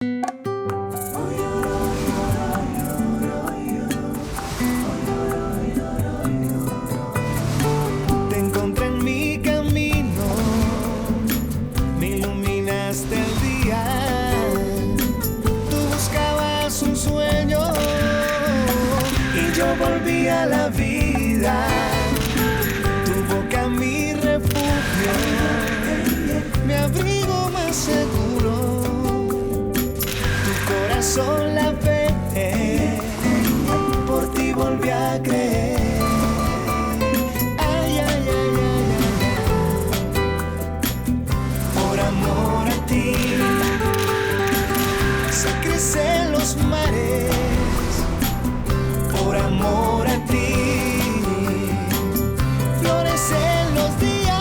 Te encontré en mi camino, me iluminaste el día. Tú buscabas un sueño y yo volví a la vida. Tu boca mi refugio, mi abrigo más seguro. Tu corazón la fe, por ti volví a creer. Ay, ay, ay, ay, ay. Por amor a ti se crecen los mares. Por amor a ti florecen los días.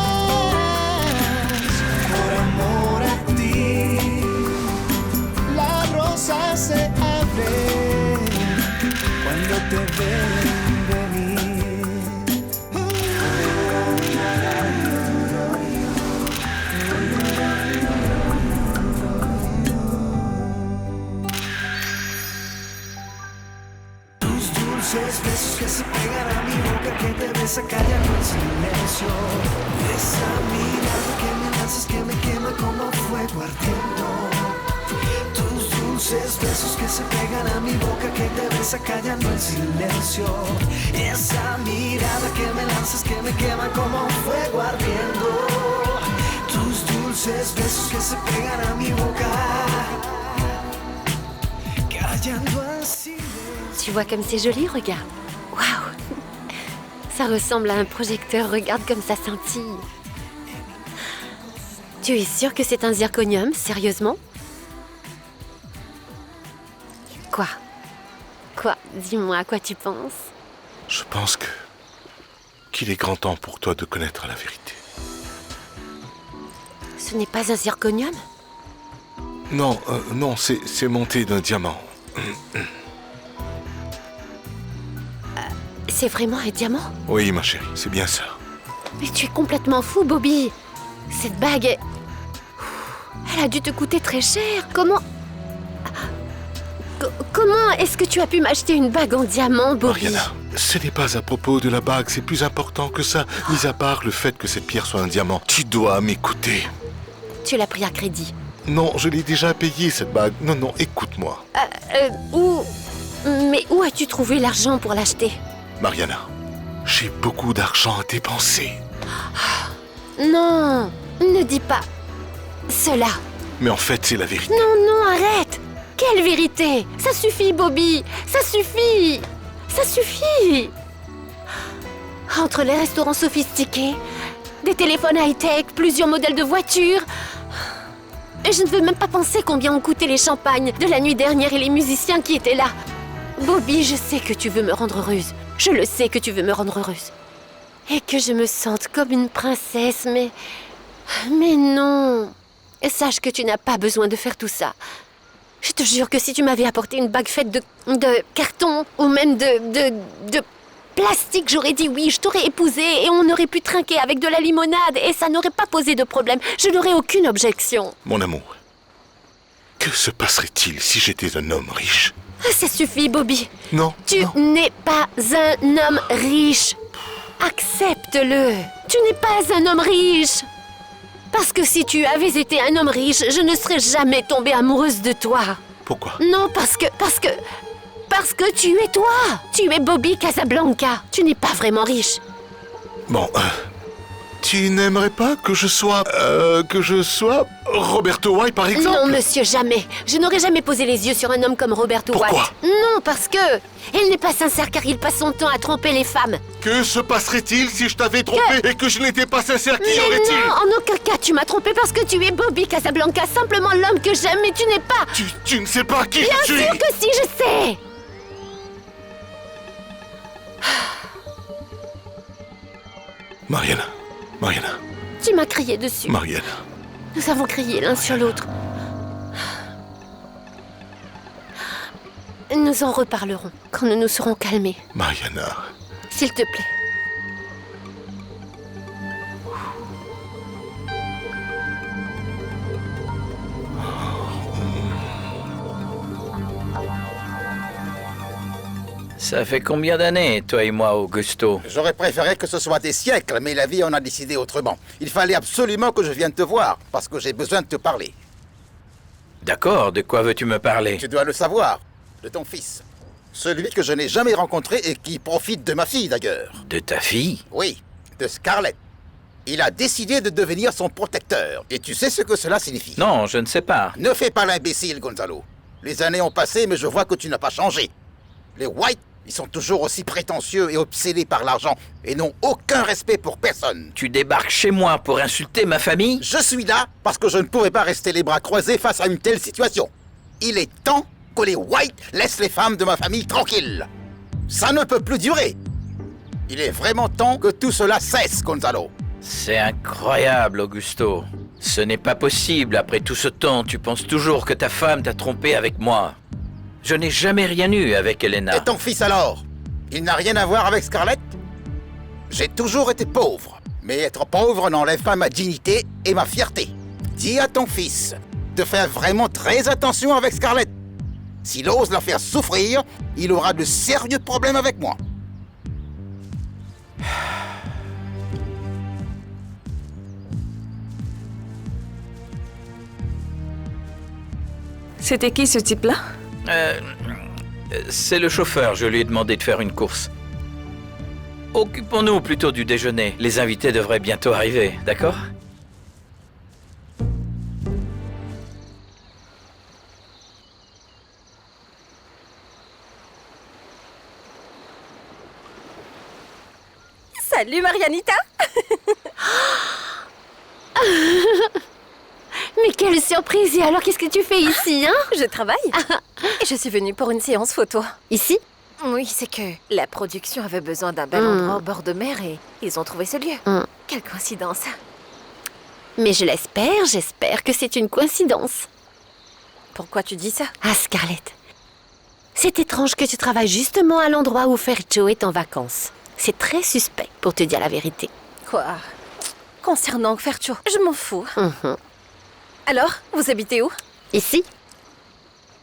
Por amor a ti la rosa se abre cuando te ven venir. Tus dulces besos que se pegan a mi boca, que te besa callando el silencio. Esa mirada que me lanzas que me quema como fuego ardiendo. Tus dulces besos que se pegan a mi boca, que te besa callando el silencio. Esa mirada que me lanzas que me quema como fuego ardiendo. Tus dulces besos que se pegan a mi boca, callando el silencio. Tu vois comme c'est joli, regarde. Waouh! Ça ressemble à un projecteur, regarde comme ça scintille. Tu es sûr que c'est un zirconium, sérieusement? Quoi? Quoi? Dis-moi, à quoi tu penses? Je pense qu'il est grand temps pour toi de connaître la vérité. Ce n'est pas un zirconium? Non, non, c'est monté d'un diamant. C'est vraiment un diamant? Oui, ma chérie, c'est bien ça. Mais tu es complètement fou, Bobby! Cette bague, elle a dû te coûter très cher. Comment est-ce que tu as pu m'acheter une bague en diamant, Bobby? Mariana, ce n'est pas à propos de la bague, c'est plus important que ça. Mis à part le fait que cette pierre soit un diamant, tu dois m'écouter. Tu l'as pris à crédit. Non, je l'ai déjà payée, cette bague. Non, non, écoute-moi. Mais où as-tu trouvé l'argent pour l'acheter? Mariana, j'ai beaucoup d'argent à dépenser. Non, ne dis pas cela. Mais en fait, c'est la vérité. Non, non, arrête! Quelle vérité? Ça suffit, Bobby! Ça suffit! Ça suffit! Entre les restaurants sophistiqués, des téléphones high-tech, plusieurs modèles de voitures... Et je ne veux même pas penser combien ont coûté les champagnes de la nuit dernière et les musiciens qui étaient là. Bobby, je sais que tu veux me rendre heureuse. Je le sais que tu veux me rendre heureuse. Et que je me sente comme une princesse, mais... Mais non! Sache que tu n'as pas besoin de faire tout ça. Je te jure que si tu m'avais apporté une bague faite de carton ou même de plastique, j'aurais dit oui, je t'aurais épousé et on aurait pu trinquer avec de la limonade et ça n'aurait pas posé de problème. Je n'aurais aucune objection. Mon amour, que se passerait-il si j'étais un homme riche? Ça suffit, Bobby. Non, Tu non. n'es pas un homme riche. Accepte-le. Tu n'es pas un homme riche. Parce que si tu avais été un homme riche, je ne serais jamais tombée amoureuse de toi. Pourquoi? Non, parce que tu es toi. Tu es Bobby Casablanca. Tu n'es pas vraiment riche. Bon, tu n'aimerais pas que je sois Roberto White, par exemple? Non, monsieur, jamais. Je n'aurais jamais posé les yeux sur un homme comme Roberto Pourquoi? White. Non, parce que... Il n'est pas sincère car il passe son temps à tromper les femmes. Que se passerait-il si je t'avais trompé et que je n'étais pas sincère? Qui y Mais aurait-il? non, en aucun cas tu m'as trompé parce que tu es Bobby Casablanca, simplement l'homme que j'aime, mais tu n'es pas... Tu ne sais pas qui Bien je suis. sûr que si, je sais. Mariana, Tu m'as crié dessus. Mariana. Nous avons crié l'un sur l'autre. Nous en reparlerons quand nous nous serons calmés. Mariana. S'il te plaît. Ça fait combien d'années, toi et moi, Augusto? J'aurais préféré que ce soit des siècles, mais la vie en a décidé autrement. Il fallait absolument que je vienne te voir, parce que j'ai besoin de te parler. D'accord, de quoi veux-tu me parler? Tu dois le savoir, de ton fils. Celui que je n'ai jamais rencontré et qui profite de ma fille, d'ailleurs. De ta fille? Oui, de Scarlett. Il a décidé de devenir son protecteur. Et tu sais ce que cela signifie? Non, je ne sais pas. Ne fais pas l'imbécile, Gonzalo. Les années ont passé, mais je vois que tu n'as pas changé. Les White, ils sont toujours aussi prétentieux et obsédés par l'argent et n'ont aucun respect pour personne. Tu débarques chez moi pour insulter ma famille? Je suis là parce que je ne pourrais pas rester les bras croisés face à une telle situation. Il est temps que les White laissent les femmes de ma famille tranquilles. Ça ne peut plus durer. Il est vraiment temps que tout cela cesse, Gonzalo. C'est incroyable, Augusto. Ce n'est pas possible, après tout ce temps, tu penses toujours que ta femme t'a trompé avec moi. Je n'ai jamais rien eu avec Elena. Et ton fils alors? Il n'a rien à voir avec Scarlett? J'ai toujours été pauvre. Mais être pauvre n'enlève pas ma dignité et ma fierté. Dis à ton fils de faire vraiment très attention avec Scarlett. S'il ose la faire souffrir, il aura de sérieux problèmes avec moi. C'était qui ce type-là? C'est le chauffeur, je lui ai demandé de faire une course. Occupons-nous plutôt du déjeuner. Les invités devraient bientôt arriver, d'accord? Salut Marianita. Mais quelle surprise! Et alors, qu'est-ce que tu fais ici, hein? Je travaille. Et je suis venue pour une séance photo. Ici? Oui, c'est que la production avait besoin d'un bel endroit au bord de mer et ils ont trouvé ce lieu. Quelle coïncidence. Mais j'espère que c'est une coïncidence. Pourquoi tu dis ça? Ah, Scarlett. C'est étrange que tu travailles justement à l'endroit où Fercho est en vacances. C'est très suspect, pour te dire la vérité. Quoi? Concernant Fercho, je m'en fous. Alors, vous habitez où? Ici?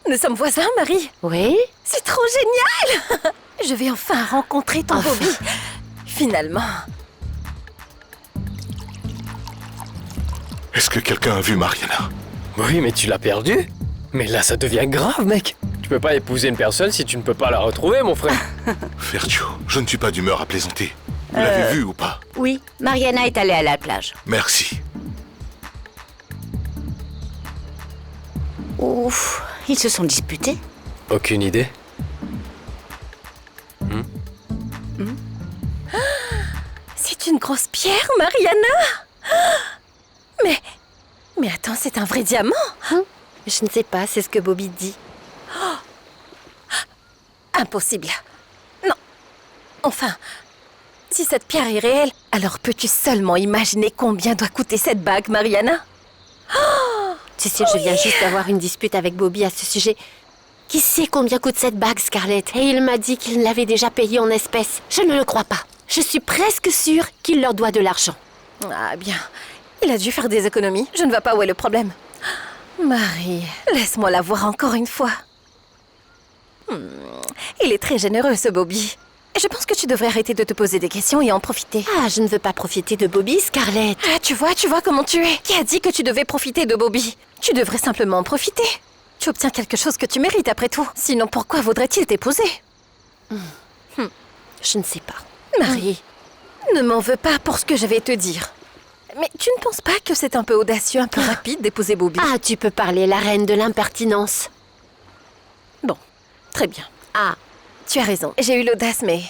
Nous sommes voisins, Marie. Oui? C'est trop génial. Je vais enfin rencontrer ton Bobby. Finalement. Est-ce que quelqu'un a vu Mariana? Oui, mais tu l'as perdue. Mais là, ça devient grave, mec. Tu peux pas épouser une personne si tu ne peux pas la retrouver, mon frère. Fercho, je ne suis pas d'humeur à plaisanter. Vous l'avez vu ou pas? Oui, Mariana est allée à la plage. Merci. Ouf, ils se sont disputés. Aucune idée. C'est une grosse pierre, Mariana. Mais attends, c'est un vrai diamant. Je ne sais pas, c'est ce que Bobby dit. Impossible. Non. Enfin, si cette pierre est réelle, alors peux-tu seulement imaginer combien doit coûter cette bague, Mariana? Tu sais, je viens juste d'avoir une dispute avec Bobby à ce sujet. Qui sait combien coûte cette bague, Scarlett? Et il m'a dit qu'il l'avait déjà payée en espèces. Je ne le crois pas. Je suis presque sûre qu'il leur doit de l'argent. Ah bien, il a dû faire des économies. Je ne vois pas où est le problème. Marie, laisse-moi la voir encore une fois. Il est très généreux, ce Bobby. Je pense que tu devrais arrêter de te poser des questions et en profiter. Ah, je ne veux pas profiter de Bobby, Scarlett. Ah, tu vois comment tu es. Qui a dit que tu devais profiter de Bobby? Tu devrais simplement en profiter. Tu obtiens quelque chose que tu mérites après tout. Sinon, pourquoi voudrait-il t'épouser? Je ne sais pas. Marie, ne m'en veux pas pour ce que je vais te dire. Mais tu ne penses pas que c'est un peu audacieux, un peu rapide d'épouser Bobby? Ah, tu peux parler, la reine de l'impertinence. Bon, très bien. Ah, Tu as raison, j'ai eu l'audace, mais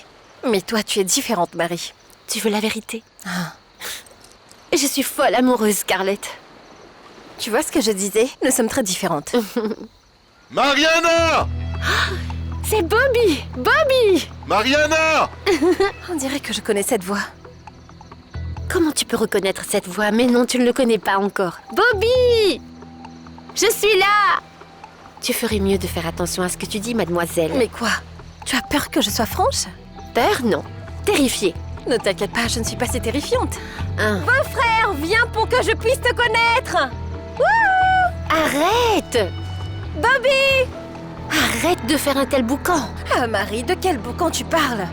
toi, tu es différente, Marie. tu veux la vérité? Je suis folle amoureuse, Scarlett. Tu vois ce que je disais? Nous sommes très différentes. Mariana! C'est Bobby! Bobby! Mariana! On dirait que je connais cette voix. Comment tu peux reconnaître cette voix? Mais non, tu ne le connais pas encore. Bobby! Je suis là! Tu ferais mieux de faire attention à ce que tu dis, mademoiselle. Mais quoi? Tu as peur que je sois franche? Peur, non. Terrifiée. Ne t'inquiète pas, je ne suis pas si terrifiante. Beau-frère, Viens pour que je puisse te connaître! arrête! Bobby! Arrête bête de faire un tel boucan. Ah Marie, de quel boucan tu parles?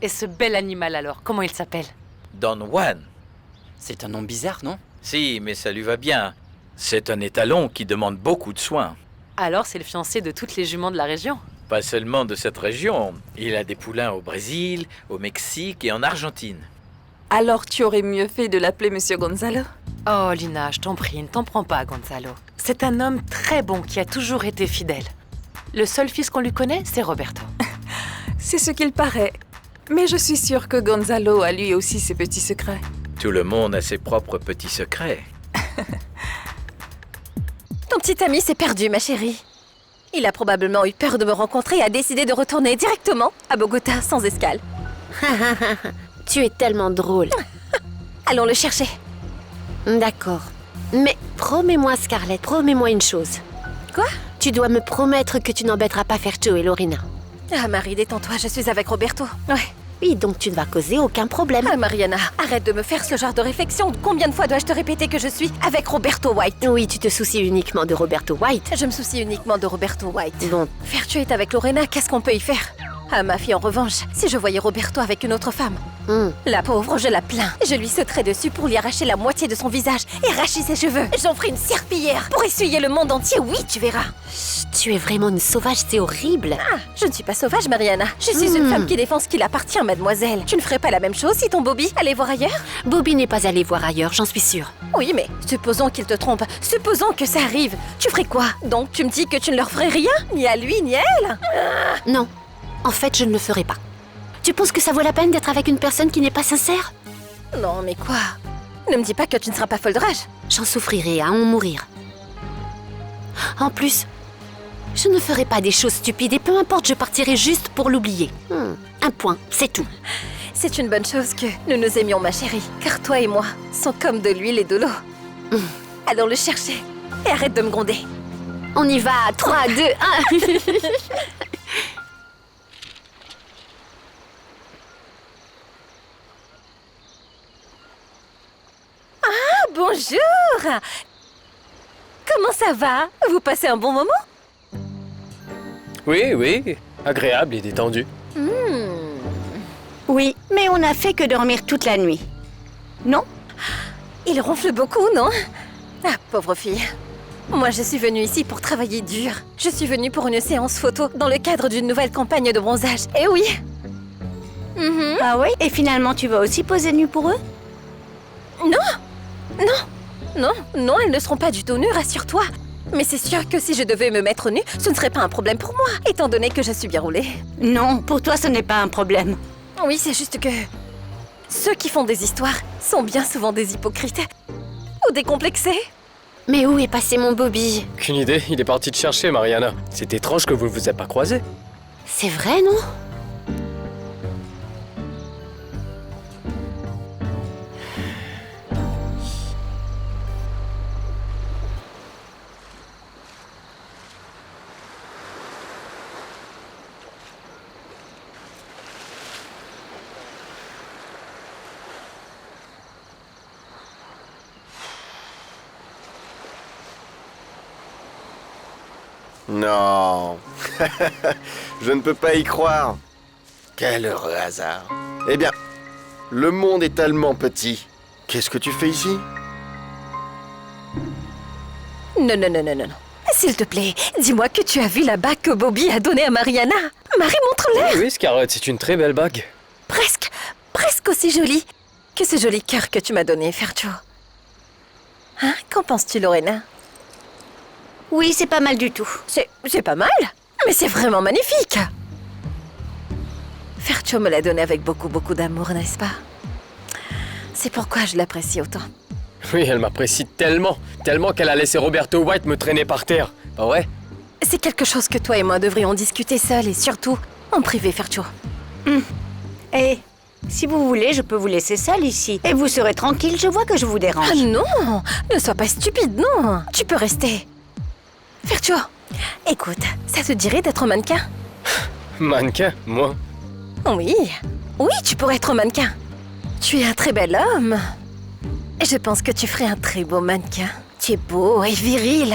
Et ce bel animal alors, comment il s'appelle? Don Juan. C'est un nom bizarre, non? Si, mais ça lui va bien. C'est un étalon qui demande beaucoup de soins. Alors c'est le fiancé de toutes les juments de la région. Pas seulement de cette région. Il a des poulains au Brésil, au Mexique et en Argentine. Alors tu aurais mieux fait de l'appeler Monsieur Gonzalo? Oh Lina, je t'en prie, ne t'en prends pas, Gonzalo. C'est un homme très bon qui a toujours été fidèle. Le seul fils qu'on lui connaît, c'est Roberto. C'est ce qu'il paraît. Mais je suis sûre que Gonzalo a lui aussi ses petits secrets. Tout le monde a ses propres petits secrets. Ton petit ami s'est perdu, ma chérie. Il a probablement eu peur de me rencontrer et a décidé de retourner directement à Bogota sans escale. Tu es tellement drôle. Allons le chercher. D'accord. Mais promets-moi, Scarlett, promets-moi une chose. Quoi? Tu dois me promettre que tu n'embêteras pas Fercho et Lorena. Ah Marie, détends-toi, je suis avec Roberto. Ouais. Oui, donc tu ne vas causer aucun problème. Ah Mariana, arrête de me faire ce genre de réflexion. Combien de fois dois-je te répéter que je suis avec Roberto White? Oui, tu te soucies uniquement de Roberto White. Je me soucie uniquement de Roberto White. Bon. Fercho est avec Lorena, qu'est-ce qu'on peut y faire? Ah ma fille, en revanche, si je voyais Roberto avec une autre femme, la pauvre, je la plains. Je lui sauterais dessus pour lui arracher la moitié de son visage et arracher ses cheveux. J'en ferai une serpillière pour essuyer le monde entier, oui, tu verras. Chut, tu es vraiment une sauvage, c'est horrible. Ah, je ne suis pas sauvage, Mariana. Je suis une femme qui défend ce qui l'appartient, mademoiselle. Tu ne ferais pas la même chose si ton Bobby allait voir ailleurs? Bobby n'est pas allé voir ailleurs, j'en suis sûre. Oui, mais supposons qu'il te trompe. Supposons que ça arrive. Tu ferais quoi? Donc tu me dis que tu ne leur ferais rien? Ni à lui, ni à elle? Non, en fait, je ne le ferai pas. Tu penses que ça vaut la peine d'être avec une personne qui n'est pas sincère? Non, mais quoi? Ne me dis pas que tu ne seras pas folle de rage. J'en souffrirai à en mourir. En plus, je ne ferai pas des choses stupides et peu importe, je partirai juste pour l'oublier. Un point, c'est tout. C'est une bonne chose que nous nous aimions, ma chérie. Car toi et moi sont comme de l'huile et de l'eau. Allons le chercher. Et arrête de me gronder. On y va, 3, 2, 1. Ah, bonjour! Comment ça va? Vous passez un bon moment? Oui, oui, agréable et détendu. Oui, mais on n'a fait que dormir toute la nuit. Non? Il ronfle beaucoup, non? Ah, pauvre fille. Moi, je suis venue ici pour travailler dur. Je suis venue pour une séance photo dans le cadre d'une nouvelle campagne de bronzage. Eh oui! Ah oui? Et finalement, tu vas aussi poser nu pour eux? Non, elles ne seront pas du tout nues, rassure-toi. Mais c'est sûr que si je devais me mettre nue, ce ne serait pas un problème pour moi, étant donné que je suis bien roulée. Non, pour toi, ce n'est pas un problème. Oui, c'est juste que... ceux qui font des histoires sont bien souvent des hypocrites. Ou décomplexés. Mais où est passé mon Bobby? Aucune idée, il est parti te chercher, Mariana. C'est étrange que vous ne vous ayez pas croisés. C'est vrai, non? Non, je ne peux pas y croire. Quel heureux hasard. Eh bien, le monde est tellement petit. Qu'est-ce que tu fais ici? Non. S'il te plaît, dis-moi que tu as vu la bague que Bobby a donnée à Mariana. Marie, montre-la. Oui, Scarlett, c'est une très belle bague. Presque aussi jolie que ce joli cœur que tu m'as donné, Fercho. Hein, qu'en penses-tu, Lorena? Oui, c'est pas mal du tout. C'est pas mal, mais c'est vraiment magnifique. Fercho me l'a donné avec beaucoup d'amour, n'est-ce pas? C'est pourquoi je l'apprécie autant. Oui, elle m'apprécie tellement qu'elle a laissé Roberto White me traîner par terre. Pas vrai? C'est quelque chose que toi et moi devrions discuter seuls et surtout en privé, Fercho. Et si vous voulez, je peux vous laisser seule ici. Et vous serez tranquille, je vois que je vous dérange. Ah non, ne sois pas stupide, non. Tu peux rester. Fercho, écoute, ça te dirait d'être mannequin? Mannequin, moi? Oui, tu pourrais être mannequin. Tu es un très bel homme. Je pense que tu ferais un très beau mannequin. Tu es beau et viril.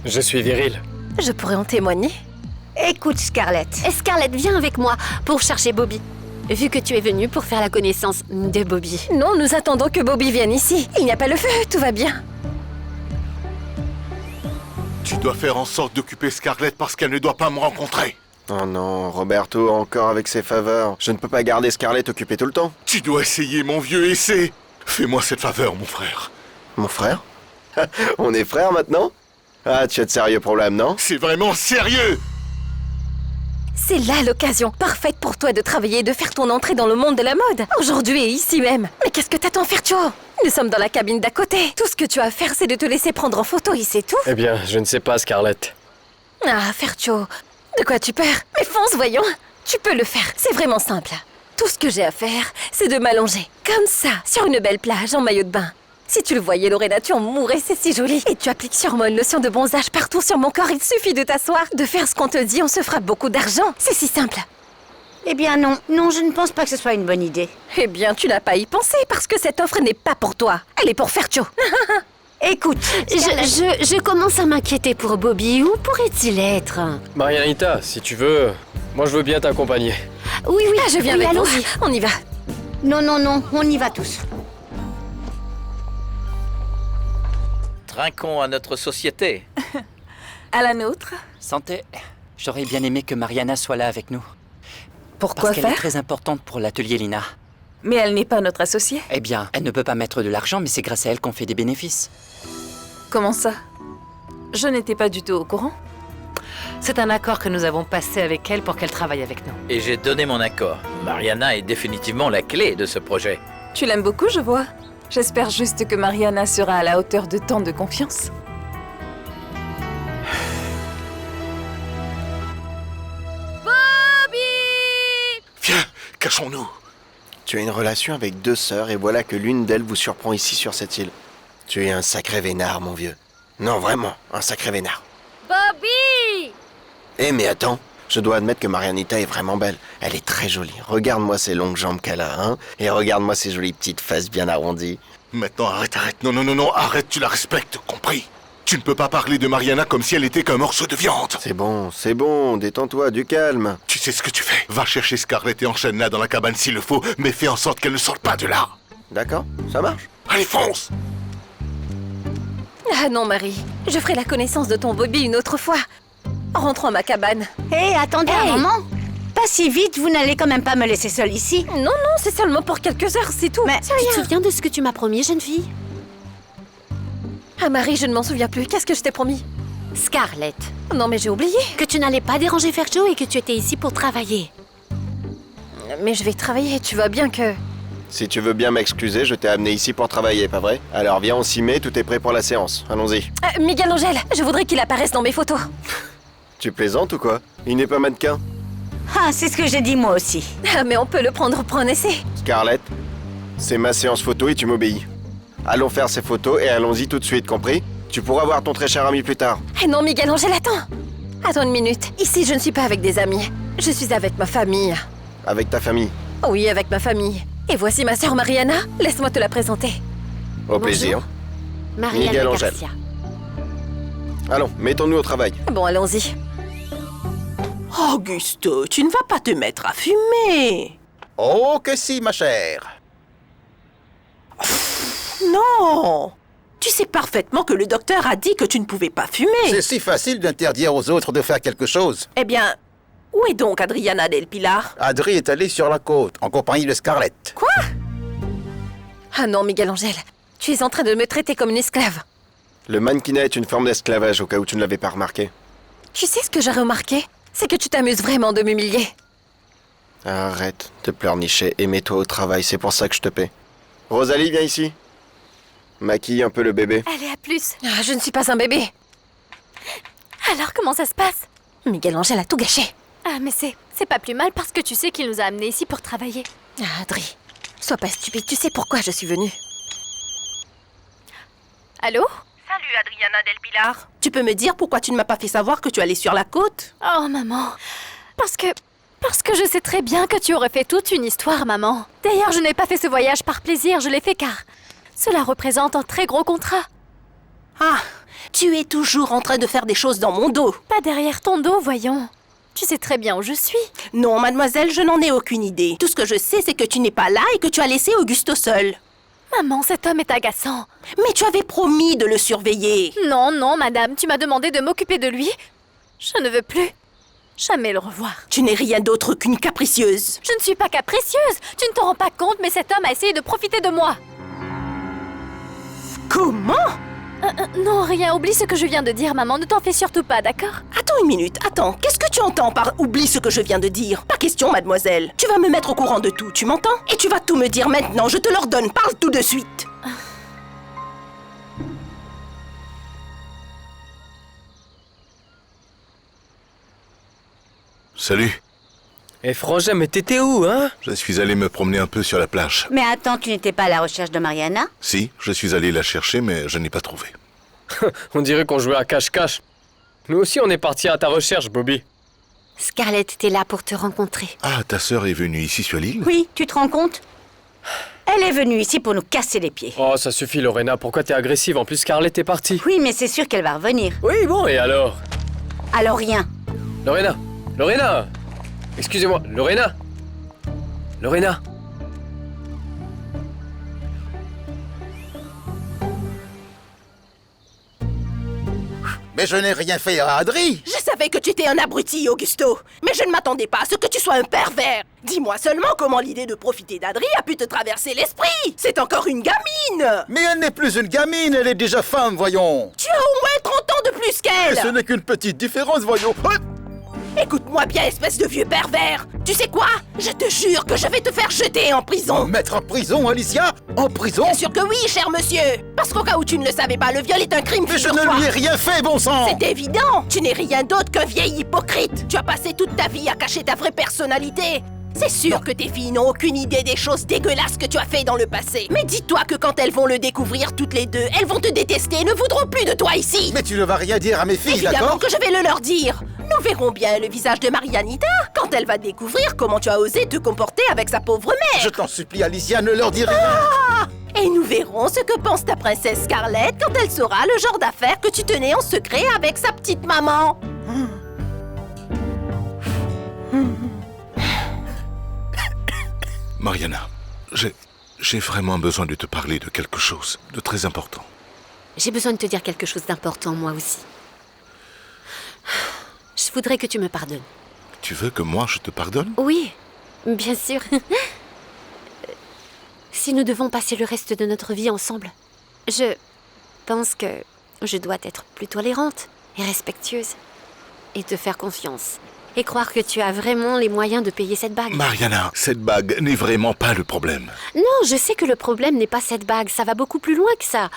Je suis viril. Je pourrais en témoigner. Écoute, Scarlett. Et Scarlett, viens avec moi pour chercher Bobby. Vu que tu es venue pour faire la connaissance de Bobby. Non, nous attendons que Bobby vienne ici. Il n'y a pas le feu, tout va bien. Tu dois faire en sorte d'occuper Scarlett parce qu'elle ne doit pas me rencontrer. Oh non, Roberto, encore avec ses faveurs. Je ne peux pas garder Scarlett occupée tout le temps. Tu dois essayer, mon vieux, essaie. Fais-moi cette faveur, mon frère. Mon frère? On est frères maintenant? Ah, tu as de sérieux problèmes, non? C'est vraiment sérieux! C'est là l'occasion parfaite pour toi de travailler et de faire ton entrée dans le monde de la mode. Aujourd'hui et ici même. Mais qu'est-ce que t'attends, Fertuo? Nous sommes dans la cabine d'à côté. Tout ce que tu as à faire, c'est de te laisser prendre en photo et c'est tout. Eh bien, je ne sais pas, Scarlett. Ah, Fertuo, de quoi tu peurs? Mais fonce, voyons. Tu peux le faire, c'est vraiment simple. Tout ce que j'ai à faire, c'est de m'allonger, comme ça, sur une belle plage en maillot de bain. Si tu le voyais, Lorena, tu en mourrais, c'est si joli. Et tu appliques sur moi une lotion de bronzage partout sur mon corps. Il suffit de t'asseoir, de faire ce qu'on te dit, on se fera beaucoup d'argent. C'est si simple. Eh bien non, non, je ne pense pas que ce soit une bonne idée. Eh bien, tu n'as pas à y penser, parce que cette offre n'est pas pour toi. Elle est pour Fertuo. Écoute, Je commence à m'inquiéter pour Bobby. Où pourrait-il être? Marianita, si tu veux, moi je veux bien t'accompagner. Oui, Ah, je viens oui, avec vous. allons-y. On y va. non, non, non, on y va tous. Trinquons à notre société. À la nôtre. Santé. J'aurais bien aimé que Mariana soit là avec nous. Pourquoi Parce qu'elle est faire? très importante pour l'atelier Lina. Mais elle n'est pas notre associée. Eh bien, elle ne peut pas mettre de l'argent, mais c'est grâce à elle qu'on fait des bénéfices. Comment ça? Je n'étais pas du tout au courant. C'est un accord que nous avons passé avec elle pour qu'elle travaille avec nous. Et j'ai donné mon accord. Mariana est définitivement la clé de ce projet. Tu l'aimes beaucoup, je vois. J'espère juste que Mariana sera à la hauteur de tant de confiance. Viens, cachons-nous. Tu as une relation avec 2 sœurs et voilà que l'une d'elles vous surprend ici sur cette île. Tu es un sacré vénard, mon vieux. Non, vraiment, un sacré vénard. Bobby! Eh mais attends, je dois admettre que Marianita est vraiment belle. Elle est très jolie. Regarde-moi ces longues jambes qu'elle a, hein. Et regarde-moi ces jolies petites fesses bien arrondies. Maintenant, arrête. Non, arrête, tu la respectes, compris? Tu ne peux pas parler de Mariana comme si elle était qu'un morceau de viande. C'est bon, détends-toi, du calme. Tu sais ce que tu fais. Va chercher Scarlett et enchaîne-la dans la cabane s'il le faut, mais fais en sorte qu'elle ne sorte pas de là. D'accord, ça marche. Allez, fonce! Ah non, Marie. Je ferai la connaissance de ton Bobby une autre fois. Rentrons à ma cabane. Hé, attendez un moment. Pas si vite, vous n'allez quand même pas me laisser seule ici. Non, c'est seulement pour quelques heures, c'est tout. Mais Tu te souviens de ce que tu m'as promis, jeune fille? Ah, Marie, je ne m'en souviens plus. Qu'est-ce que je t'ai promis? Scarlett. Non, mais j'ai oublié. Que tu n'allais pas déranger Ferjo et que tu étais ici pour travailler. Mais je vais travailler, tu vois bien que... Si tu veux bien m'excuser, je t'ai amené ici pour travailler, pas vrai? Alors viens, on s'y met, tout est prêt pour la séance. Allons-y. Miguel Angel, je voudrais qu'il apparaisse dans mes photos. Tu plaisantes ou quoi? Il n'est pas mannequin. Ah, c'est ce que j'ai dit moi aussi. Ah, mais on peut le prendre pour un essai. Scarlett, c'est ma séance photo et tu m'obéis. Allons faire ces photos et allons-y tout de suite, compris? Tu pourras voir ton très cher ami plus tard. Eh non, Miguel Angel, attends. Attends une minute. Ici, je ne suis pas avec des amis. Je suis avec ma famille. Avec ta famille. Oui, avec ma famille. Et voici ma sœur Mariana. Laisse-moi te la présenter. Au plaisir. Mariana Miguel Angel. Garcia. Allons, mettons-nous au travail. Bon, allons-y. Augusto, tu ne vas pas te mettre à fumer. Oh que si, ma chère. Non. Tu sais parfaitement que le docteur a dit que tu ne pouvais pas fumer. C'est si facile d'interdire aux autres de faire quelque chose. Eh bien, où est donc Adriana Del Pilar? Adri est allée sur la côte, en compagnie de Scarlett. Quoi? Ah non, Miguel Angel. Tu es en train de me traiter comme une esclave. Le mannequinat est une forme d'esclavage au cas où tu ne l'avais pas remarqué. Tu sais ce que j'ai remarqué? C'est que tu t'amuses vraiment de m'humilier. Arrête de pleurnicher et mets-toi au travail, c'est pour ça que je te paie. Rosalie, viens ici. Maquille un peu le bébé. Allez, à plus. Ah, je ne suis pas un bébé. Alors, comment ça se passe? Miguel Angel a tout gâché. Ah, mais c'est pas plus mal parce que tu sais qu'il nous a amenés ici pour travailler. Ah, Adri, sois pas stupide, tu sais pourquoi je suis venue. Allô? Salut Adriana Del Pilar. Tu peux me dire pourquoi tu ne m'as pas fait savoir que tu allais sur la côte? Oh, maman. Parce que je sais très bien que tu aurais fait toute une histoire, maman. D'ailleurs, je n'ai pas fait ce voyage par plaisir, je l'ai fait car cela représente un très gros contrat. Ah, tu es toujours en train de faire des choses dans mon dos. Pas derrière ton dos, voyons. Tu sais très bien où je suis. Non, mademoiselle, je n'en ai aucune idée. Tout ce que je sais, c'est que tu n'es pas là et que tu as laissé Augusto seul. Maman, cet homme est agaçant. Mais tu avais promis de le surveiller. Non, non, madame, tu m'as demandé de m'occuper de lui. Je ne veux plus jamais le revoir. Tu n'es rien d'autre qu'une capricieuse. Je ne suis pas capricieuse. Tu ne te rends pas compte, mais cet homme a essayé de profiter de moi. Comment ? Non, rien, oublie ce que je viens de dire, maman. Ne t'en fais surtout pas, d'accord? Attends une minute, attends. Qu'est-ce que tu entends par « oublie ce que je viens de dire » ? Pas question, mademoiselle. Tu vas me mettre au courant de tout, tu m'entends ? Et tu vas tout me dire maintenant, je te l'ordonne, parle tout de suite. Salut. Eh Frangin, mais t'étais où, hein? Je suis allé me promener un peu sur la plage. Mais attends, tu n'étais pas à la recherche de Mariana? Si, je suis allé la chercher, mais je n'ai pas trouvé. On dirait qu'on jouait à cache-cache. Nous aussi, on est partis à ta recherche, Bobby. Scarlett était là pour te rencontrer. Ah, ta sœur est venue ici sur l'île? Oui, tu te rends compte? Elle est venue ici pour nous casser les pieds. Oh, ça suffit, Lorena. Pourquoi t'es agressive? En plus, Scarlett est partie. Oui, mais c'est sûr qu'elle va revenir. Oui, bon, et alors? Alors rien. Lorena! Lorena! Excusez-moi, Lorena! Lorena! Mais je n'ai rien fait à Adri. Je savais que tu étais un abruti, Augusto. Mais je ne m'attendais pas à ce que tu sois un pervers. Dis-moi seulement comment l'idée de profiter d'Adri a pu te traverser l'esprit. C'est encore une gamine. Mais elle n'est plus une gamine, elle est déjà femme, voyons. Tu as au moins 30 ans de plus qu'elle. Et ce n'est qu'une petite différence, voyons. Écoute-moi bien, espèce de vieux pervers. Tu sais quoi? Je te jure que je vais te faire jeter en prison. Mettre en prison, Alicia? En prison? Bien sûr que oui, cher monsieur. Parce qu'au cas où tu ne le savais pas, le viol est un crime. Mais je ne lui ai rien fait, bon sang. C'est évident. Tu n'es rien d'autre qu'un vieil hypocrite. Tu as passé toute ta vie à cacher ta vraie personnalité. C'est sûr que tes filles n'ont aucune idée des choses dégueulasses que tu as fait dans le passé. Mais dis-toi que quand elles vont le découvrir toutes les deux, elles vont te détester et ne voudront plus de toi ici. Mais tu ne vas rien dire à mes filles, d'accord? Évidemment que je vais le leur dire. Nous verrons bien le visage de Marianita quand elle va découvrir comment tu as osé te comporter avec sa pauvre mère. Je t'en supplie, Alicia, ne leur dis rien. Ah! Et nous verrons ce que pense ta princesse Scarlett quand elle saura le genre d'affaires que tu tenais en secret avec sa petite maman. Mariana, j'ai vraiment besoin de te parler de quelque chose de très important. J'ai besoin de te dire quelque chose d'important, moi aussi. Je voudrais que tu me pardonnes. Tu veux que moi je te pardonne? Oui, bien sûr. Si nous devons passer le reste de notre vie ensemble, je pense que je dois être plus tolérante et respectueuse. Et te faire confiance. Et croire que tu as vraiment les moyens de payer cette bague. Mariana, cette bague n'est vraiment pas le problème. Non, je sais que le problème n'est pas cette bague. Ça va beaucoup plus loin que ça.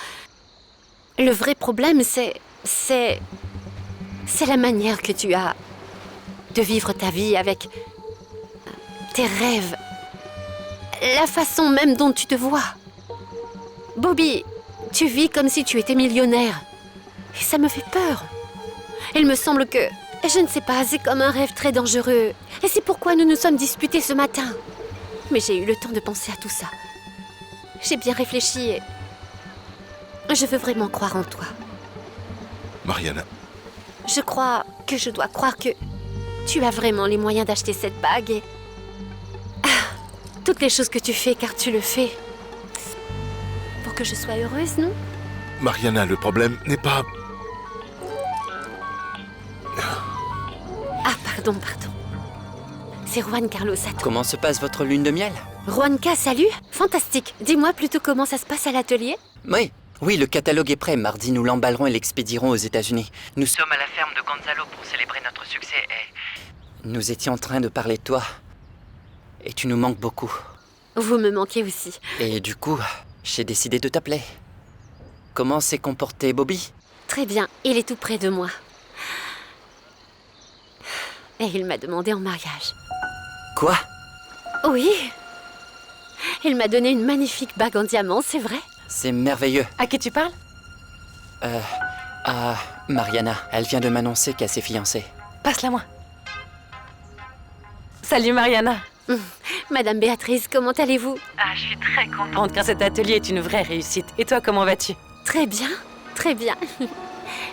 Le vrai problème, c'est la manière que tu as de vivre ta vie avec tes rêves. La façon même dont tu te vois. Bobby, tu vis comme si tu étais millionnaire. Et ça me fait peur. Il me semble que, je ne sais pas, c'est comme un rêve très dangereux. Et c'est pourquoi nous nous sommes disputés ce matin. Mais j'ai eu le temps de penser à tout ça. J'ai bien réfléchi et je veux vraiment croire en toi. Mariana. Je crois que je dois croire que tu as vraiment les moyens d'acheter cette bague et... toutes les choses que tu fais, car tu le fais. Pour que je sois heureuse, non? Mariana, le problème n'est pas... Ah, pardon. C'est Juan Carlos, à toi. Comment se passe votre lune de miel? Juanca, salut. Fantastique. Dis-moi plutôt comment ça se passe à l'atelier? Oui, le catalogue est prêt. Mardi, nous l'emballerons et l'expédierons aux États-Unis. Nous sommes à la ferme de Gonzalo pour célébrer notre succès et... Nous étions en train de parler de toi. Et tu nous manques beaucoup. Vous me manquez aussi. Et du coup, j'ai décidé de t'appeler. Comment s'est comporté Bobby? Très bien, il est tout près de moi. Et il m'a demandé en mariage. Quoi? Oui. Il m'a donné une magnifique bague en diamant, c'est vrai? C'est merveilleux. À qui tu parles? À Mariana. Elle vient de m'annoncer qu'elle s'est fiancée. Passe-la moi. Salut Mariana. Madame Béatrice, comment allez-vous? Ah, je suis très contente car cet atelier est une vraie réussite. Et toi, comment vas-tu? Très bien, Très bien.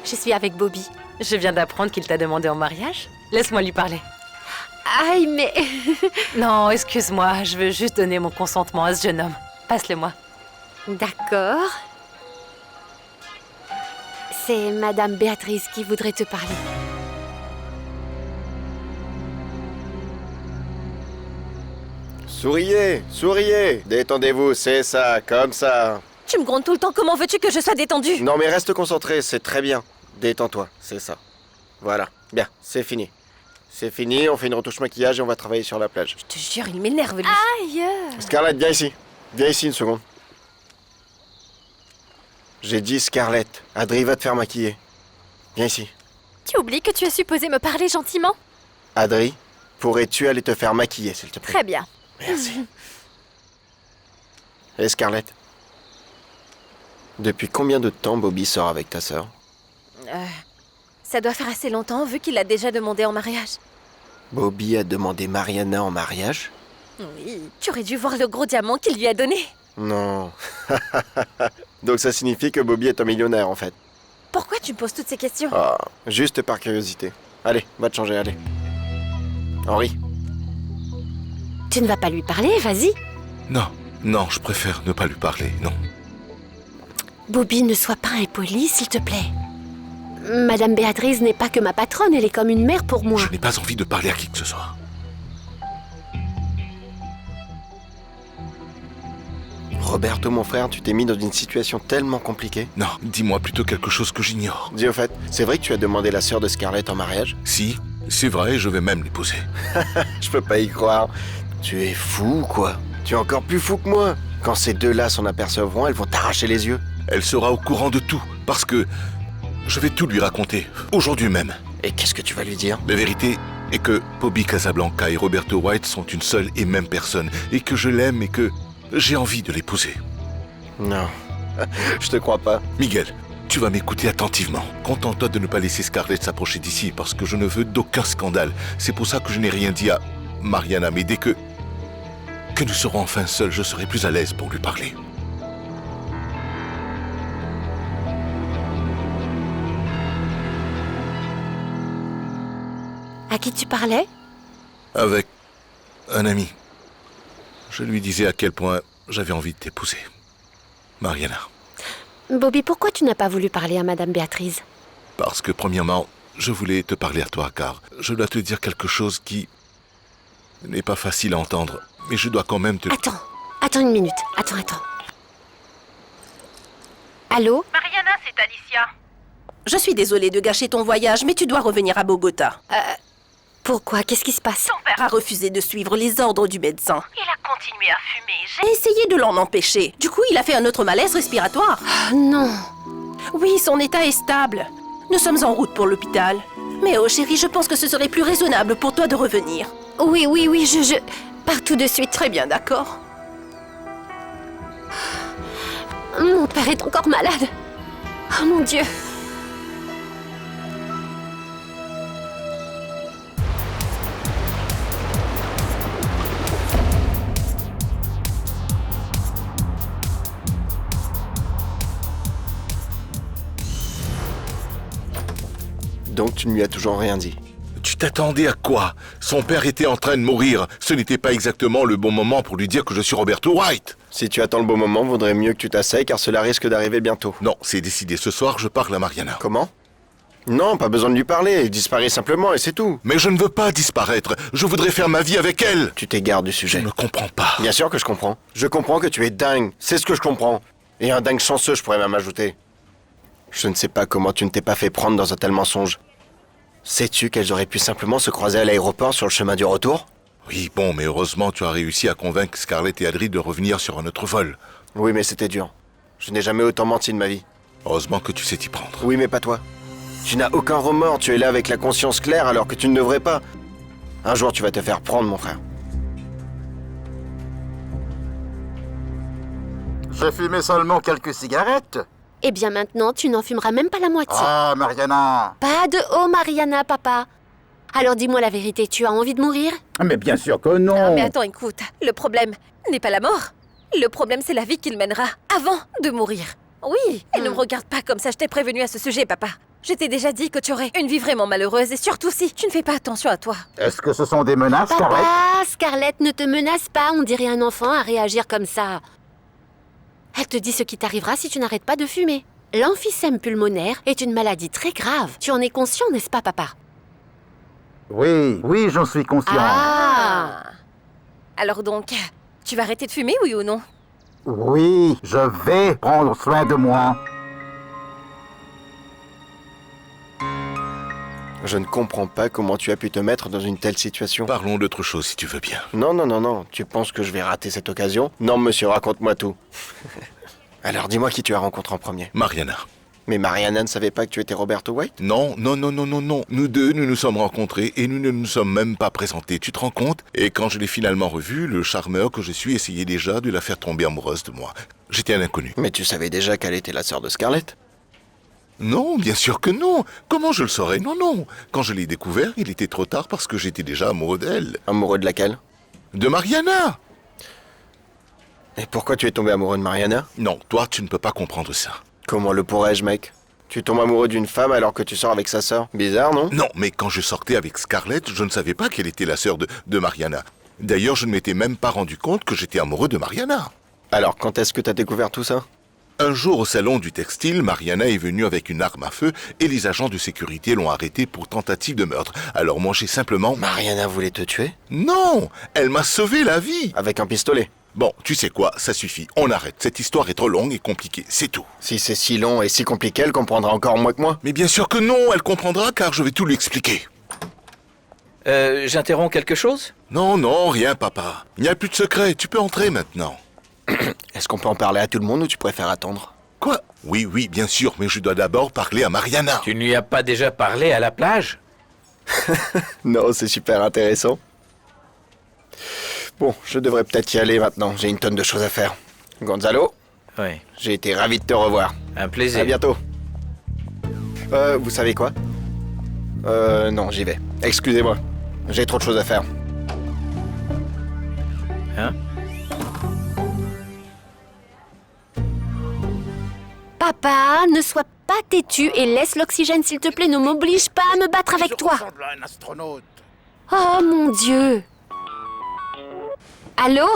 Je suis avec Bobby. Je viens d'apprendre qu'il t'a demandé en mariage. Laisse-moi lui parler. Aïe, mais... Non, excuse-moi, je veux juste donner mon consentement à ce jeune homme. Passe-le-moi. D'accord. C'est Madame Béatrice qui voudrait te parler. Souriez, souriez. Détendez-vous, c'est ça, comme ça. Tu me grondes tout le temps, comment veux-tu que je sois détendue? Non mais reste concentré, c'est très bien. Détends-toi, c'est ça. Voilà, bien, c'est fini. C'est fini, on fait une retouche maquillage et on va travailler sur la plage. Je te jure, il m'énerve lui. Aïe! Scarlett, viens ici. Viens ici une seconde. J'ai dit Scarlett, Adri va te faire maquiller. Viens ici. Tu oublies que tu es supposé me parler gentiment? Adri, pourrais-tu aller te faire maquiller, s'il te plaît? Très bien. Merci. Et Scarlett, depuis combien de temps Bobby sort avec ta sœur? Ça doit faire assez longtemps, vu qu'il l'a déjà demandé en mariage. Bobby a demandé Mariana en mariage? Oui, tu aurais dû voir le gros diamant qu'il lui a donné. Non. Donc ça signifie que Bobby est un millionnaire, en fait. Pourquoi tu me poses toutes ces questions? Ah, juste par curiosité. Allez, va te changer, allez. Henri. Tu ne vas pas lui parler, vas-y. Non, non, je préfère ne pas lui parler, non. Bobby, ne sois pas impoli, s'il te plaît. Madame Béatrice n'est pas que ma patronne, elle est comme une mère pour moi. Je n'ai pas envie de parler à qui que ce soit. Roberto, mon frère, tu t'es mis dans une situation tellement compliquée. Non, dis-moi plutôt quelque chose que j'ignore. Dis au fait, c'est vrai que tu as demandé la sœur de Scarlett en mariage? Si, c'est vrai, je vais même l'épouser. Je peux pas y croire. Tu es fou, quoi. Tu es encore plus fou que moi. Quand ces deux-là s'en apercevront, elles vont t'arracher les yeux. Elle sera au courant de tout, parce que je vais tout lui raconter, aujourd'hui même. Et qu'est-ce que tu vas lui dire? La vérité est que Bobby Casablanca et Roberto White sont une seule et même personne, et que je l'aime et que j'ai envie de l'épouser. Non, je te crois pas. Miguel, tu vas m'écouter attentivement. Contente-toi de ne pas laisser Scarlett s'approcher d'ici, parce que je ne veux d'aucun scandale. C'est pour ça que je n'ai rien dit à Mariana, mais dès que nous serons enfin seuls, je serai plus à l'aise pour lui parler. À qui tu parlais? Avec un ami. Je lui disais à quel point j'avais envie de t'épouser. Mariana. Bobby, pourquoi tu n'as pas voulu parler à Madame Béatrice? Parce que, premièrement, je voulais te parler à toi, car je dois te dire quelque chose qui n'est pas facile à entendre, mais je dois quand même te... Attends une minute. Attends. Allô? Mariana, c'est Alicia. Je suis désolée de gâcher ton voyage, mais tu dois revenir à Bogota. Pourquoi? Qu'est-ce qui se passe? Ton père a refusé de suivre les ordres du médecin. Il a continué à fumer. J'ai essayé de l'en empêcher. Du coup, il a fait un autre malaise respiratoire. Non. Oui, son état est stable. Nous sommes en route pour l'hôpital. Mais oh chérie, je pense que ce serait plus raisonnable pour toi de revenir. Oui, je pars tout de suite. Très bien, d'accord. Mon père est encore malade. Oh mon Dieu. Donc tu ne lui as toujours rien dit? Tu t'attendais à quoi? Son père était en train de mourir. Ce n'était pas exactement le bon moment pour lui dire que je suis Roberto White. Si tu attends le bon moment, vaudrait mieux que tu t'asseyes car cela risque d'arriver bientôt. Non, c'est décidé. Ce soir, je parle à Mariana. Comment? Non, pas besoin de lui parler. Il disparaît simplement et c'est tout. Mais je ne veux pas disparaître. Je voudrais faire ma vie avec elle. Tu t'égares du sujet. Je ne comprends pas. Bien sûr que je comprends. Je comprends que tu es dingue. C'est ce que je comprends. Et un dingue chanceux, je pourrais même ajouter. Je ne sais pas comment tu ne t'es pas fait prendre dans un tel mensonge. Sais-tu qu'elles auraient pu simplement se croiser à l'aéroport sur le chemin du retour? Oui, bon, mais heureusement, tu as réussi à convaincre Scarlett et Adri de revenir sur un autre vol. Oui, mais c'était dur. Je n'ai jamais autant menti de ma vie. Heureusement que tu sais t'y prendre. Oui, mais pas toi. Tu n'as aucun remords, tu es là avec la conscience claire alors que tu ne devrais pas. Un jour, tu vas te faire prendre, mon frère. J'ai fumé seulement quelques cigarettes. Eh bien maintenant, tu n'en fumeras même pas la moitié. Ah, Mariana. Pas de oh, Mariana, papa. Alors dis-moi la vérité, tu as envie de mourir? Mais bien sûr que non. Non, mais attends, écoute. Le problème n'est pas la mort. Le problème, c'est la vie qu'il mènera avant de mourir. Oui, et ne me regarde pas comme ça, je t'ai prévenu à ce sujet, papa. Je t'ai déjà dit que tu aurais une vie vraiment malheureuse, et surtout si tu ne fais pas attention à toi. Est-ce que ce sont des menaces, Scarlett? Papa, Scarlett ne te menace pas, on dirait un enfant à réagir comme ça. Elle te dit ce qui t'arrivera si tu n'arrêtes pas de fumer. L'emphysème pulmonaire est une maladie très grave. Tu en es conscient, n'est-ce pas, papa? Oui, j'en suis conscient. Ah! Alors donc, tu vas arrêter de fumer, oui ou non? Oui, je vais prendre soin de moi. Je ne comprends pas comment tu as pu te mettre dans une telle situation. Parlons d'autre chose si tu veux bien. Non. Tu penses que je vais rater cette occasion? Non, monsieur, raconte-moi tout. Alors, dis-moi qui tu as rencontré en premier. Mariana. Mais Mariana ne savait pas que tu étais Roberto White? Non. Nous deux, nous nous sommes rencontrés et nous ne nous sommes même pas présentés. Tu te rends compte? Et quand je l'ai finalement revue, le charmeur que je suis essayait déjà de la faire tomber amoureuse de moi. J'étais un inconnu. Mais tu savais déjà qu'elle était la sœur de Scarlett? Non, bien sûr que non. Comment je le saurais? Non. Quand je l'ai découvert, il était trop tard parce que j'étais déjà amoureux d'elle. Amoureux de laquelle? De Mariana. Et pourquoi tu es tombé amoureux de Mariana? Non, toi, tu ne peux pas comprendre ça. Comment le pourrais-je, mec? Tu tombes amoureux d'une femme alors que tu sors avec sa sœur? Bizarre, non? Non, mais quand je sortais avec Scarlett, je ne savais pas qu'elle était la sœur de Mariana. D'ailleurs, je ne m'étais même pas rendu compte que j'étais amoureux de Mariana. Alors, quand est-ce que t'as découvert tout ça? Un jour, au salon du textile, Mariana est venue avec une arme à feu et les agents de sécurité l'ont arrêtée pour tentative de meurtre. Alors moi, j'ai simplement... Mariana voulait te tuer? Non! Elle m'a sauvé la vie! Avec un pistolet? Bon, tu sais quoi, ça suffit, on arrête. Cette histoire est trop longue et compliquée, c'est tout. Si c'est si long et si compliqué, elle comprendra encore moins que moi. Mais bien sûr que non, elle comprendra car je vais tout lui expliquer. J'interromps quelque chose? Non, rien, papa. Il n'y a plus de secret, tu peux entrer maintenant. Est-ce qu'on peut en parler à tout le monde ou tu préfères attendre? Quoi? Oui, bien sûr, mais je dois d'abord parler à Mariana. Tu ne lui as pas déjà parlé à la plage? Non, c'est super intéressant. Bon, je devrais peut-être y aller maintenant, j'ai une tonne de choses à faire. Gonzalo? Oui. J'ai été ravi de te revoir. Un plaisir. À bientôt. Vous savez quoi? Non, j'y vais. Excusez-moi, j'ai trop de choses à faire. Hein? Papa, ne sois pas têtu et laisse l'oxygène, s'il te plaît. Ne m'oblige pas à me battre avec toi. Oh, mon Dieu. Allô?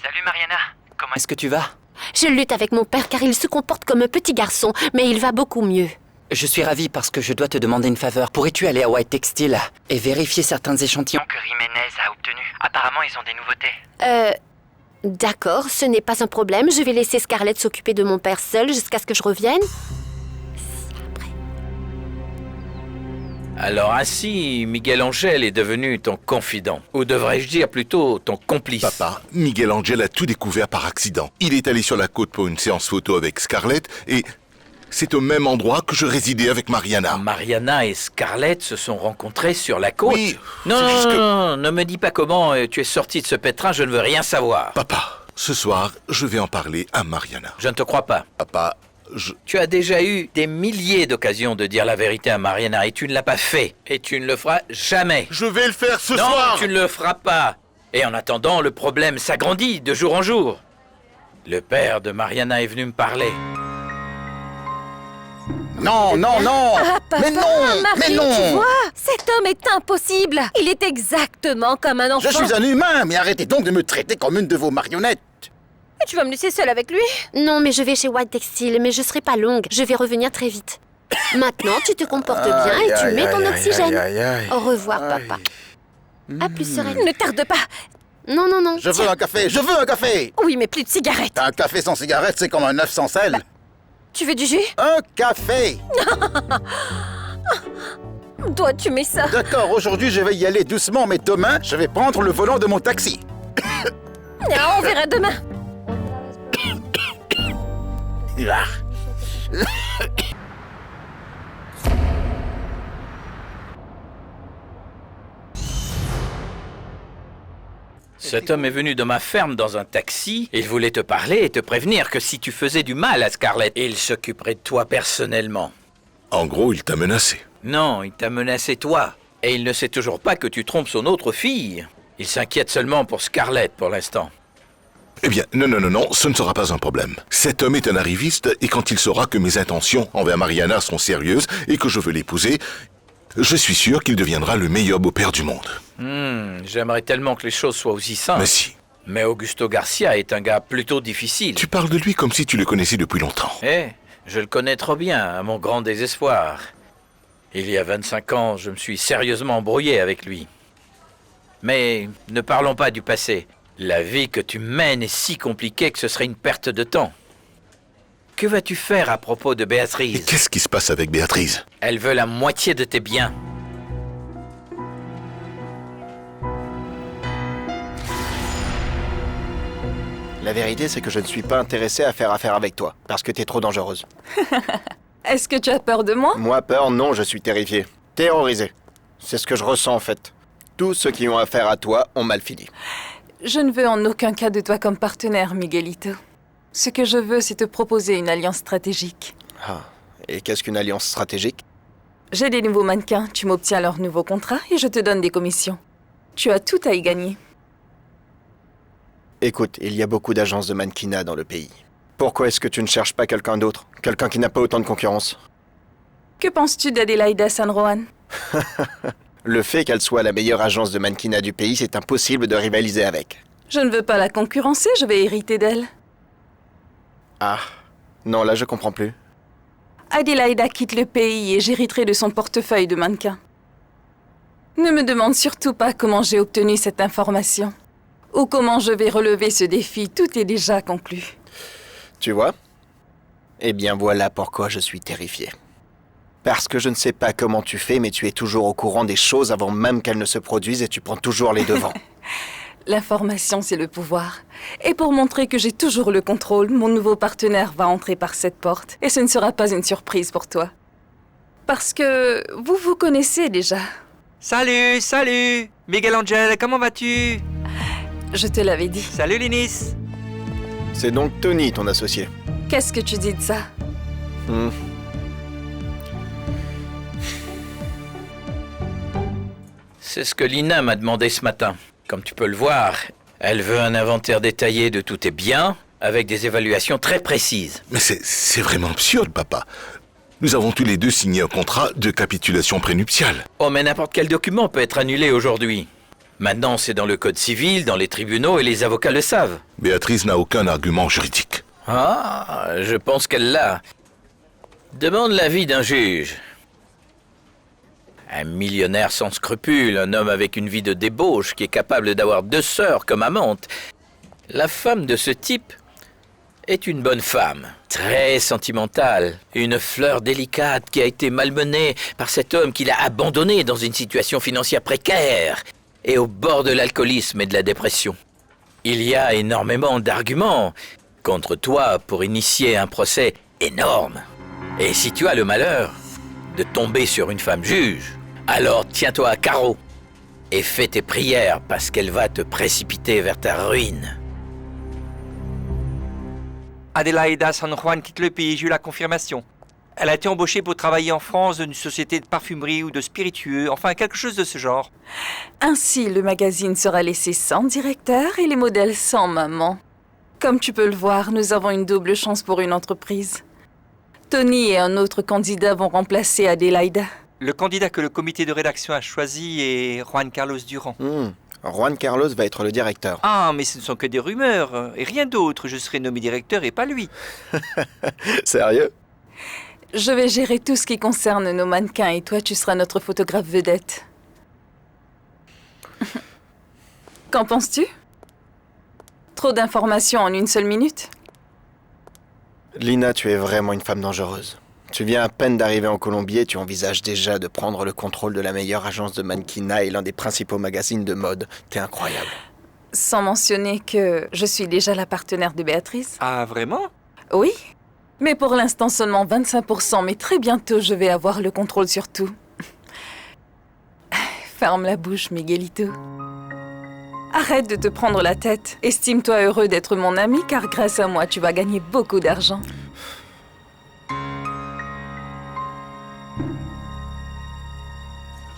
Salut Mariana, comment est-ce que tu vas? Je lutte avec mon père car il se comporte comme un petit garçon, mais il va beaucoup mieux. Je suis ravi parce que je dois te demander une faveur. Pourrais-tu aller à White Textile et vérifier certains échantillons que Jiménez a obtenus? Apparemment, ils ont des nouveautés. D'accord, ce n'est pas un problème. Je vais laisser Scarlett s'occuper de mon père seul jusqu'à ce que je revienne. Alors ainsi, Miguel Angel est devenu ton confident. Ou devrais-je dire plutôt ton complice. Papa, Miguel Angel a tout découvert par accident. Il est allé sur la côte pour une séance photo avec Scarlett et c'est au même endroit que je résidais avec Mariana. Mariana et Scarlett se sont rencontrés sur la côte? Oui. Non, ne me dis pas comment tu es sorti de ce pétrin, je ne veux rien savoir. Papa, ce soir, je vais en parler à Mariana. Je ne te crois pas. Papa, Tu as déjà eu des milliers d'occasions de dire la vérité à Mariana et tu ne l'as pas fait. Et tu ne le feras jamais. Je vais le faire ce soir. soir. Non, tu ne le feras pas. Et en attendant, le problème s'agrandit de jour en jour. Le père de Mariana est venu me parler. Non. Ah, papa, Mais non. Marie, tu vois? Cet homme est impossible. Il est exactement comme un enfant. Je suis un humain, mais arrêtez donc de me traiter comme une de vos marionnettes. Et tu vas me laisser seule avec lui? Non, mais je vais chez White Textile, mais je serai pas longue. Je vais revenir très vite. Maintenant, tu te comportes bien et tu mets ton oxygène. Au revoir, papa. À plus sereine. Ne tarde pas. Non. Je veux un café. Oui, mais plus de cigarettes. Un café sans cigarette, c'est comme un œuf sans sel. Tu veux du jus? Un café. Toi, tu mets ça. D'accord, aujourd'hui, je vais y aller doucement, mais demain, je vais prendre le volant de mon taxi. On verra demain. Cet homme est venu de ma ferme dans un taxi. Il voulait te parler et te prévenir que si tu faisais du mal à Scarlett, il s'occuperait de toi personnellement. En gros, il t'a menacé. Non, il t'a menacé toi. Et il ne sait toujours pas que tu trompes son autre fille. Il s'inquiète seulement pour Scarlett pour l'instant. Eh bien, non, ce ne sera pas un problème. Cet homme est un arriviste et quand il saura que mes intentions envers Mariana sont sérieuses et que je veux l'épouser, je suis sûr qu'il deviendra le meilleur beau-père du monde. J'aimerais tellement que les choses soient aussi simples. Mais si. Mais Augusto Garcia est un gars plutôt difficile. Tu parles de lui comme si tu le connaissais depuis longtemps. Je le connais trop bien, à mon grand désespoir. Il y a 25 ans, je me suis sérieusement embrouillé avec lui. Mais ne parlons pas du passé. La vie que tu mènes est si compliquée que ce serait une perte de temps. Que vas-tu faire à propos de Béatrice? Et qu'est-ce qui se passe avec Béatrice? Elle veut la moitié de tes biens. La vérité, c'est que je ne suis pas intéressé à faire affaire avec toi, parce que t'es trop dangereuse. Est-ce que tu as peur de moi? Moi, peur, non, je suis terrifié. Terrorisé. C'est ce que je ressens, en fait. Tous ceux qui ont affaire à toi ont mal fini. Je ne veux en aucun cas de toi comme partenaire, Miguelito. Ce que je veux, c'est te proposer une alliance stratégique. Ah, et qu'est-ce qu'une alliance stratégique? J'ai des nouveaux mannequins, tu m'obtiens leur nouveau contrat et je te donne des commissions. Tu as tout à y gagner. Écoute, il y a beaucoup d'agences de mannequinat dans le pays. Pourquoi est-ce que tu ne cherches pas quelqu'un d'autre? Quelqu'un qui n'a pas autant de concurrence? Que penses-tu d'Adelaida San Juan? Le fait qu'elle soit la meilleure agence de mannequinat du pays, c'est impossible de rivaliser avec. Je ne veux pas la concurrencer, je vais hériter d'elle. Ah, non, là je comprends plus. Adelaida quitte le pays et j'hériterai de son portefeuille de mannequin. Ne me demande surtout pas comment j'ai obtenu cette information. Ou comment je vais relever ce défi, tout est déjà conclu. Tu vois? Eh bien voilà pourquoi je suis terrifié. Parce que je ne sais pas comment tu fais, mais tu es toujours au courant des choses avant même qu'elles ne se produisent et tu prends toujours les devants. L'information, c'est le pouvoir. Et pour montrer que j'ai toujours le contrôle, mon nouveau partenaire va entrer par cette porte. Et ce ne sera pas une surprise pour toi. Parce que vous vous connaissez déjà. Salut! Miguel Angel, comment vas-tu? Je te l'avais dit. Salut Linis! C'est donc Tony, ton associé. Qu'est-ce que tu dis de ça? C'est ce que Lina m'a demandé ce matin. Comme tu peux le voir, elle veut un inventaire détaillé de tous tes biens, avec des évaluations très précises. Mais c'est vraiment absurde, papa. Nous avons tous les deux signé un contrat de capitulation prénuptiale. Oh, mais n'importe quel document peut être annulé aujourd'hui. Maintenant, c'est dans le code civil, dans les tribunaux, et les avocats le savent. Béatrice n'a aucun argument juridique. Ah, je pense qu'elle l'a. Demande l'avis d'un juge. Un millionnaire sans scrupules, un homme avec une vie de débauche qui est capable d'avoir 2 sœurs comme amantes. La femme de ce type est une bonne femme, très sentimentale, une fleur délicate qui a été malmenée par cet homme qui l'a abandonnée dans une situation financière précaire et au bord de l'alcoolisme et de la dépression. Il y a énormément d'arguments contre toi pour initier un procès énorme. Et si tu as le malheur de tomber sur une femme juge, alors tiens-toi à carreau et fais tes prières parce qu'elle va te précipiter vers ta ruine. Adelaida San Juan quitte le pays, j'ai eu la confirmation. Elle a été embauchée pour travailler en France dans une société de parfumerie ou de spiritueux, enfin quelque chose de ce genre. Ainsi, le magazine sera laissé sans directeur et les modèles sans maman. Comme tu peux le voir, nous avons une double chance pour une entreprise. Tony et un autre candidat vont remplacer Adelaida. Le candidat que le comité de rédaction a choisi est Juan Carlos Durand. Juan Carlos va être le directeur. Ah, mais ce ne sont que des rumeurs, et rien d'autre. Je serai nommé directeur et pas lui. Sérieux? Je vais gérer tout ce qui concerne nos mannequins et toi, tu seras notre photographe vedette. Qu'en penses-tu? Trop d'informations en une seule minute? Lina, tu es vraiment une femme dangereuse. Tu viens à peine d'arriver en Colombie et tu envisages déjà de prendre le contrôle de la meilleure agence de mannequinat et l'un des principaux magazines de mode. T'es incroyable. Sans mentionner que je suis déjà la partenaire de Béatrice. Ah, vraiment? Oui. Mais pour l'instant seulement 25%, mais très bientôt je vais avoir le contrôle sur tout. Ferme la bouche, Miguelito. Arrête de te prendre la tête. Estime-toi heureux d'être mon ami, car grâce à moi, tu vas gagner beaucoup d'argent.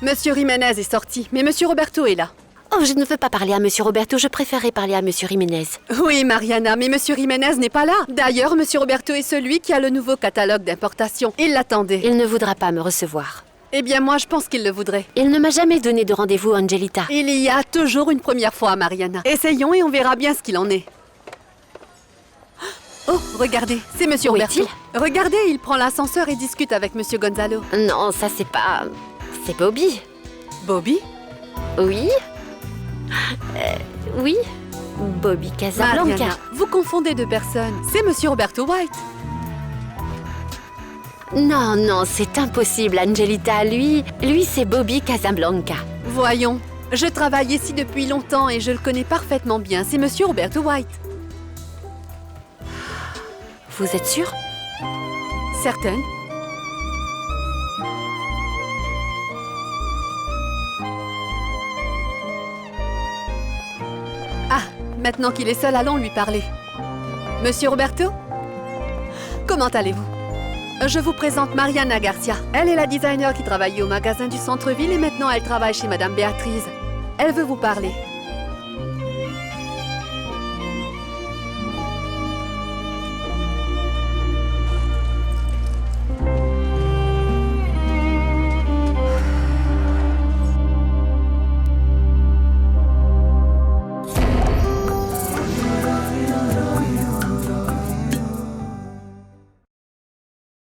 Monsieur Jiménez est sorti, mais Monsieur Roberto est là. Oh, je ne veux pas parler à Monsieur Roberto, je préférerais parler à Monsieur Jiménez. Oui, Mariana, mais Monsieur Jiménez n'est pas là. D'ailleurs, Monsieur Roberto est celui qui a le nouveau catalogue d'importation. Il l'attendait. Il ne voudra pas me recevoir. Eh bien, moi, je pense qu'il le voudrait. Il ne m'a jamais donné de rendez-vous, Angelita. Il y a toujours une première fois, Mariana. Essayons et on verra bien ce qu'il en est. Oh, regardez, c'est Monsieur Où Roberto. est-il ? Regardez, il prend l'ascenseur et discute avec Monsieur Gonzalo. Non, ça c'est pas... C'est Bobby. Bobby ? Oui. Oui. Bobby Casablanca. Mariana, vous confondez deux personnes. C'est Monsieur Roberto White. Non, non, c'est impossible, Angelita. Lui, c'est Bobby Casablanca. Voyons, je travaille ici depuis longtemps et je le connais parfaitement bien. C'est Monsieur Roberto White. Vous êtes sûre ? Certaine. Ah, maintenant qu'il est seul, allons lui parler. Monsieur Roberto ? Comment allez-vous ? Je vous présente Mariana Garcia. Elle est la designer qui travaillait au magasin du centre-ville et maintenant elle travaille chez Madame Béatrice. Elle veut vous parler.